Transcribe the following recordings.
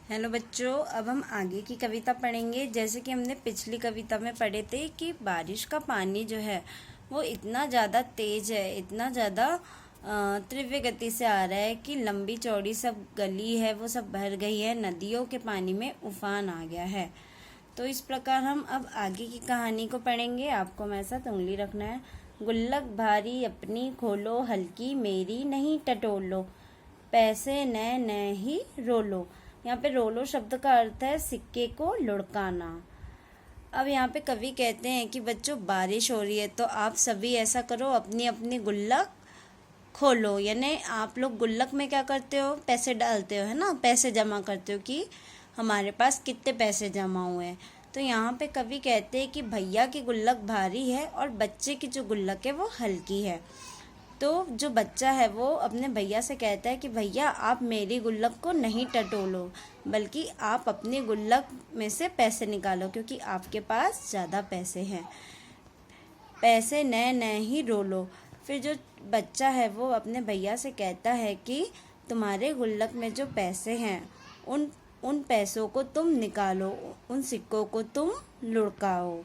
Hello बच्चों, अब हम आगे की कविता पढ़ेंगे। जैसे कि हमने पिछली कविता में पढ़े थे कि बारिश का पानी जो है वो इतना ज़्यादा तेज है, इतना ज़्यादा तीव्र गति से आ रहा है कि लंबी चौड़ी सब गली है वो सब भर गई है, नदियों के पानी में उफान आ गया है। तो इस प्रकार हम अब आगे की कहानी को पढ़ेंगे। आपको हमारे साथ उंगली रखना है। गुल्लक भारी अपनी खोलो, हल्की मेरी नहीं टटोलो, पैसे नए नए ही रोलो। यहाँ पे रोलो शब्द का अर्थ है सिक्के को लुढ़काना। अब यहाँ पे कवि कहते हैं कि बच्चों बारिश हो रही है तो आप सभी ऐसा करो, अपनी अपनी गुल्लक खोलो। यानी आप लोग गुल्लक में क्या करते हो, पैसे डालते हो, है ना, पैसे जमा करते हो कि हमारे पास कितने पैसे जमा हुए हैं। तो यहाँ पे कवि कहते हैं कि भैया की गुल्लक भारी है और बच्चे की जो गुल्लक है वो हल्की है। तो जो बच्चा है वो अपने भैया से कहता है कि भैया आप मेरी गुल्लक को नहीं टटोलो, बल्कि आप अपनी गुल्लक में से पैसे निकालो क्योंकि आपके पास ज़्यादा पैसे हैं, पैसे नए नए ही रोलो। फिर जो बच्चा है वो अपने भैया से कहता है कि तुम्हारे गुल्लक में जो पैसे हैं उन उन पैसों को तुम निकालो, उन सिक्कों को तुम लुढ़काओ।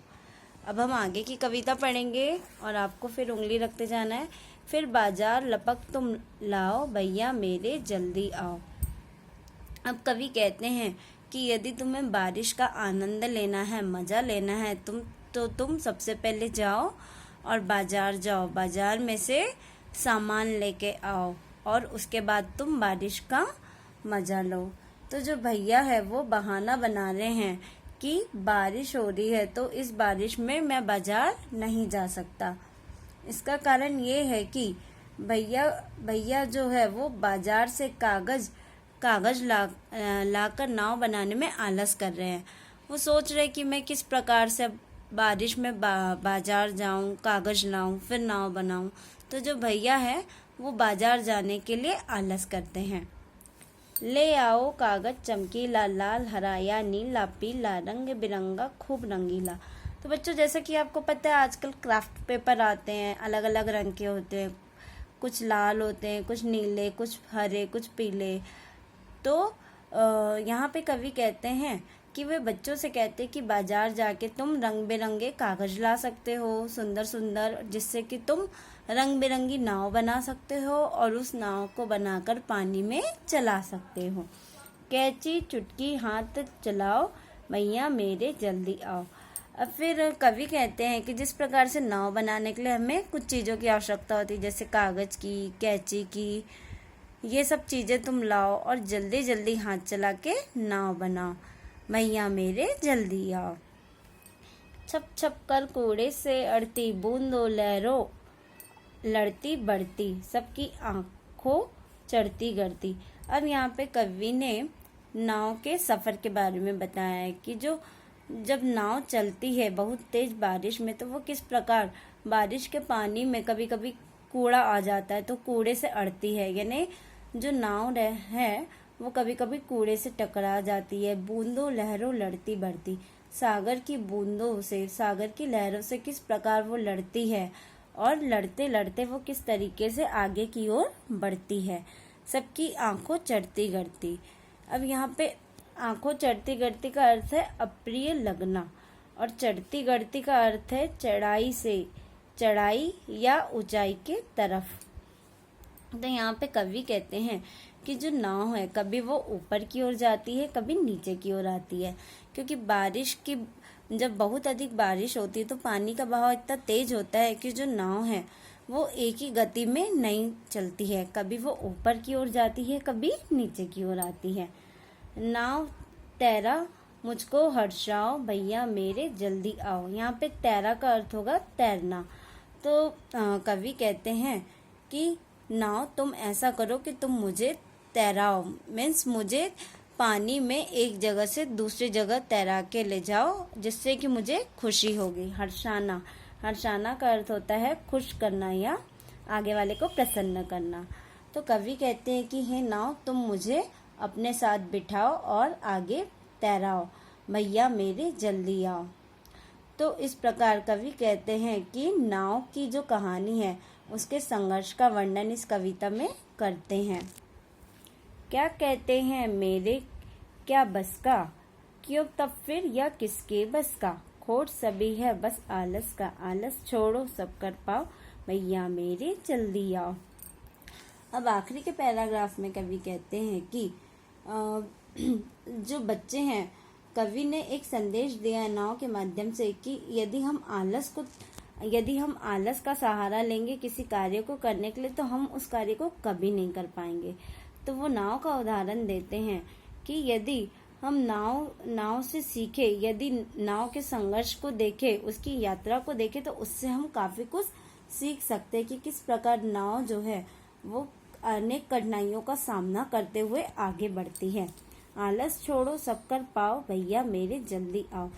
अब हम आगे की कविता पढ़ेंगे और आपको फिर उंगली रखते जाना है। फिर बाजार लपक तुम लाओ, भैया मेरे जल्दी आओ। अब कवि कहते हैं कि यदि तुम्हें बारिश का आनंद लेना है, मज़ा लेना है, तुम सबसे पहले जाओ और बाजार जाओ, बाजार में से सामान लेके आओ और उसके बाद तुम बारिश का मज़ा लो। तो जो भैया है वो बहाना बना रहे हैं कि बारिश हो रही है तो इस बारिश में मैं बाजार नहीं जा सकता। इसका कारण ये है कि भैया जो है वो बाजार से कागज लाकर नाव बनाने में आलस कर रहे हैं। वो सोच रहे कि मैं किस प्रकार से बारिश में बाजार जाऊं, कागज लाऊं, फिर नाव बनाऊं। तो जो भैया है वो बाजार जाने के लिए आलस करते हैं। ले आओ कागज चमकीला, लाल हरा या नीला पीला, रंग बिरंगा खूब रंगीला। तो बच्चों जैसा कि आपको पता है आजकल क्राफ्ट पेपर आते हैं, अलग अलग रंग के होते हैं, कुछ लाल होते हैं, कुछ नीले, कुछ हरे, कुछ पीले। तो यहाँ पे कवि कहते हैं कि वे बच्चों से कहते हैं कि बाजार जाके तुम रंग बिरंगे कागज ला सकते हो, सुंदर सुंदर, जिससे कि तुम रंग बिरंगी नाव बना सकते हो और उस नाव को बनाकर पानी में चला सकते हो। कैची चुटकी हाथ चलाओ, भैया मेरे जल्दी आओ। अब फिर कवि कहते हैं कि जिस प्रकार से नाव बनाने के लिए हमें कुछ चीज़ों की आवश्यकता होती है, जैसे कागज़ की, कैंची की, ये सब चीज़ें तुम लाओ और जल्दी जल्दी हाथ चला के नाव बनाओ, भैया मेरे जल्दी आओ। छप छप कर कूड़े से अड़ती बूंदो लहरों, लड़ती बढ़ती सबकी आंखों चढ़ती गढ़ती। अब यहाँ पे कवि ने नाव के सफ़र के बारे में बताया है कि जब नाव चलती है बहुत तेज बारिश में तो वो किस प्रकार बारिश के पानी में कभी कभी कूड़ा आ जाता है तो कूड़े से अड़ती है। यानी जो नाव है वो कभी कभी कूड़े से टकरा जाती है। बूंदों लहरों लड़ती बढ़ती, सागर की बूंदों से, सागर की लहरों से किस प्रकार वो लड़ती है और लड़ते लड़ते वो किस तरीके से आगे की ओर बढ़ती है। सबकी आंखों चढ़ती गढ़ती। अब यहाँ पे आंखों चढ़ती गढ़ती का अर्थ है अप्रिय लगना और चढ़ती गढ़ती का अर्थ है चढ़ाई से, चढ़ाई या ऊंचाई के तरफ। तो यहाँ पे कवि कहते हैं कि जो नाव है कभी वो ऊपर की ओर जाती है, कभी नीचे की ओर आती है, क्योंकि जब बहुत अधिक बारिश होती है तो पानी का बहाव इतना तेज होता है कि जो नाव है वो एक ही गति में नहीं चलती है, कभी वो ऊपर की ओर जाती है, कभी नीचे की ओर आती है। नाव तैरा मुझको हर्षाओ, भैया मेरे जल्दी आओ। यहाँ पे तैरा का अर्थ होगा तैरना। तो कवि कहते हैं कि नाव तुम ऐसा करो कि तुम मुझे तैराओ, मीन्स मुझे पानी में एक जगह से दूसरी जगह तैरा के ले जाओ, जिससे कि मुझे खुशी होगी। हर्षाना, हर्षाना का अर्थ होता है खुश करना या आगे वाले को प्रसन्न करना। तो कवि कहते हैं कि हे नाव तुम मुझे अपने साथ बिठाओ और आगे तैराओ, भैया मेरे जल्दी आओ। तो इस प्रकार कवि कहते हैं कि नाव की जो कहानी है उसके संघर्ष का वर्णन इस कविता में करते हैं। क्या कहते हैं क्या बस का, क्यों तब फिर या किसके बस का, खोट सभी है बस आलस का, आलस छोड़ो सब कर पाओ, भैया मेरे जल्दी आओ। अब आखिरी के पैराग्राफ में कवि कहते हैं कि जो बच्चे हैं, कवि ने एक संदेश दिया है नाव के माध्यम से कि यदि हम आलस का सहारा लेंगे किसी कार्य को करने के लिए तो हम उस कार्य को कभी नहीं कर पाएंगे। तो वो नाव का उदाहरण देते हैं कि यदि हम नाव से सीखे, यदि नाव के संघर्ष को देखे, उसकी यात्रा को देखे, तो उससे हम काफी कुछ सीख सकते हैं कि किस प्रकार नाव जो है वो अनेक कठिनाइयों का सामना करते हुए आगे बढ़ती है। आलस छोड़ो सब कर पाओ, भैया मेरे जल्दी आओ।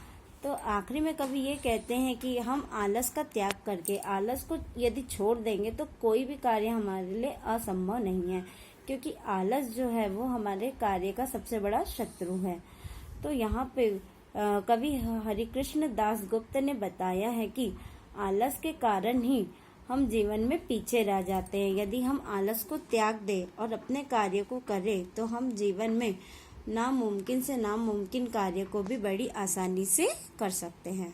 तो आखिरी में कवि ये कहते हैं कि हम आलस का त्याग करके, आलस को यदि छोड़ देंगे तो कोई भी कार्य हमारे लिए असंभव नहीं है, क्योंकि आलस जो है वो हमारे कार्य का सबसे बड़ा शत्रु है। तो यहाँ पे कवि हरिकृष्ण दास गुप्त ने बताया है कि आलस के कारण ही हम जीवन में पीछे रह जाते हैं। यदि हम आलस को त्याग दें और अपने कार्य को करें तो हम जीवन में नामुमकिन से नामुमकिन कार्य को भी बड़ी आसानी से कर सकते हैं।